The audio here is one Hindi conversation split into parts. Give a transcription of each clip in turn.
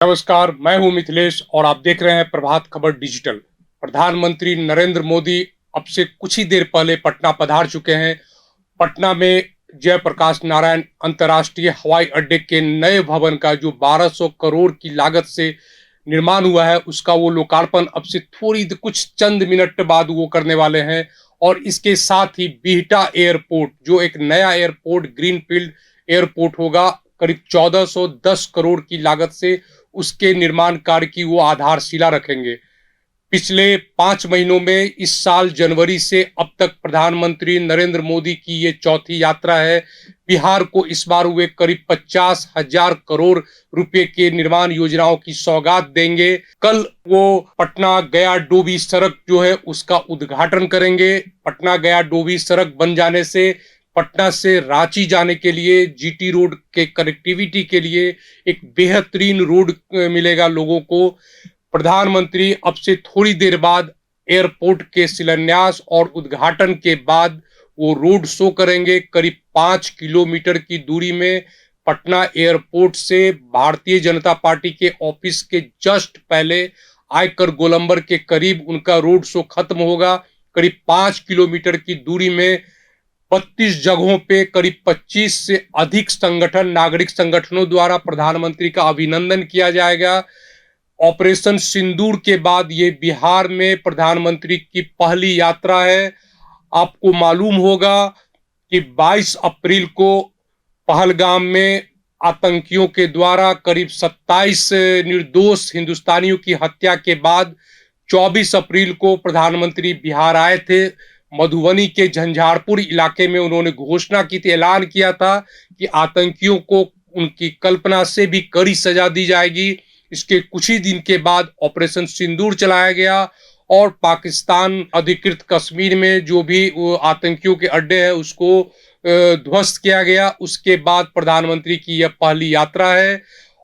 नमस्कार, मैं हूं मिथिलेश और आप देख रहे हैं प्रभात खबर डिजिटल। प्रधानमंत्री नरेंद्र मोदी अब से कुछ ही देर पहले पटना पधार चुके हैं। पटना में जयप्रकाश नारायण अंतर्राष्ट्रीय हवाई अड्डे के नए भवन का जो 1200 करोड़ की लागत से निर्माण हुआ है, उसका वो लोकार्पण अब से कुछ चंद मिनट बाद वो करने वाले हैं। और इसके साथ ही बिहटा एयरपोर्ट, जो एक नया एयरपोर्ट ग्रीनफील्ड एयरपोर्ट होगा, करीब 1410 करोड़ की लागत से उसके निर्माण कार्य की वो आधारशिला रखेंगे। पिछले 5 महीनों में इस साल जनवरी से अब तक प्रधानमंत्री नरेंद्र मोदी की ये चौथी यात्रा है। बिहार को इस बार वे करीब 50,000 करोड़ रुपए के निर्माण योजनाओं की सौगात देंगे। कल वो पटना गया डोभी सड़क जो है उसका उद्घाटन करेंगे। पटना गया डोभी सड़क बन जाने से पटना से रांची जाने के लिए जीटी रोड के कनेक्टिविटी के लिए एक बेहतरीन रोड मिलेगा लोगों को। प्रधानमंत्री अब से थोड़ी देर बाद एयरपोर्ट के शिलान्यास और उद्घाटन के बाद वो रोड शो करेंगे। करीब 5 किलोमीटर की दूरी में पटना एयरपोर्ट से भारतीय जनता पार्टी के ऑफिस के जस्ट पहले आयकर गोलंबर के करीब उनका रोड शो खत्म होगा। करीब 5 किलोमीटर की दूरी में 32 जगहों पे करीब 25 से अधिक नागरिक संगठनों द्वारा प्रधानमंत्री का अभिनंदन किया जाएगा। ऑपरेशन सिंदूर के बाद ये बिहार में प्रधानमंत्री की पहली यात्रा है। आपको मालूम होगा कि 22 अप्रैल को पहलगाम में आतंकियों के द्वारा करीब 27 निर्दोष हिंदुस्तानियों की हत्या के बाद 24 अप्रैल को प्रधानमंत्री बिहार आए थे। मधुबनी के झंझारपुर इलाके में उन्होंने घोषणा की थी, ऐलान किया था कि आतंकियों को उनकी कल्पना से भी कड़ी सजा दी जाएगी। इसके कुछ ही दिन के बाद ऑपरेशन सिंदूर चलाया गया और पाकिस्तान अधिकृत कश्मीर में जो भी आतंकियों के अड्डे हैं उसको ध्वस्त किया गया। उसके बाद प्रधानमंत्री की यह पहली यात्रा है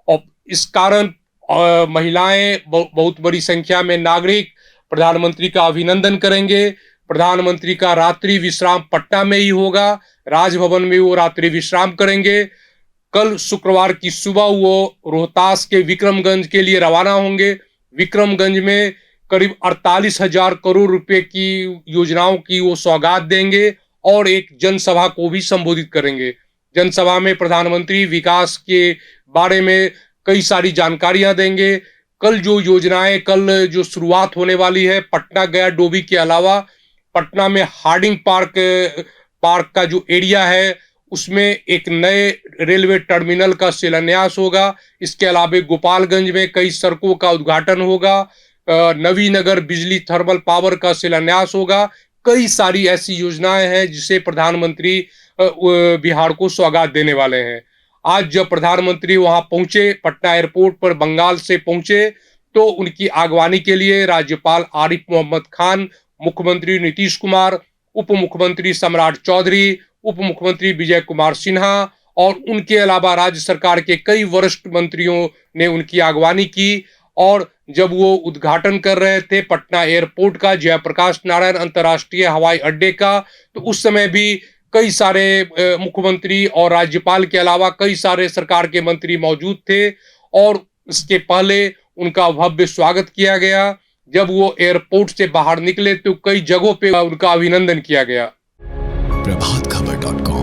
और इस कारण महिलाएं, बहुत बड़ी संख्या में नागरिक प्रधानमंत्री का अभिनंदन करेंगे। प्रधानमंत्री का रात्रि विश्राम पटना में ही होगा। राजभवन में वो रात्रि विश्राम करेंगे। कल शुक्रवार की सुबह वो रोहतास के विक्रमगंज के लिए रवाना होंगे। विक्रमगंज में करीब 48,000 करोड़ रुपए की योजनाओं की वो सौगात देंगे और एक जनसभा को भी संबोधित करेंगे। जनसभा में प्रधानमंत्री विकास के बारे में कई सारी जानकारियां देंगे। कल जो शुरुआत होने वाली है पटना गया डोभी के अलावा पटना में हार्डिंग पार्क का जो एरिया है उसमें एक नए रेलवे टर्मिनल का शिलान्यास होगा। इसके अलावा गोपालगंज में कई सड़कों का उद्घाटन होगा। नवीनगर बिजली थर्मल पावर का शिलान्यास होगा। कई सारी ऐसी योजनाएं हैं जिसे प्रधानमंत्री बिहार को सौगात देने वाले हैं। आज जब प्रधानमंत्री वहां पहुंचे, पटना एयरपोर्ट पर बंगाल से पहुंचे, तो उनकी आगवानी के लिए राज्यपाल आरिफ मोहम्मद खान, मुख्यमंत्री नीतीश कुमार, उप मुख्यमंत्री सम्राट चौधरी, उप मुख्यमंत्री विजय कुमार सिन्हा और उनके अलावा राज्य सरकार के कई वरिष्ठ मंत्रियों ने उनकी आगवानी की। और जब वो उद्घाटन कर रहे थे पटना एयरपोर्ट का, जयप्रकाश नारायण अंतर्राष्ट्रीय हवाई अड्डे का, तो उस समय भी कई सारे मुख्यमंत्री और राज्यपाल के अलावा कई सारे सरकार के मंत्री मौजूद थे और इसके पहले उनका भव्य स्वागत किया गया। जब वो एयरपोर्ट से बाहर निकले तो कई जगहों पे उनका अभिनंदन किया गया। प्रभातखबर.com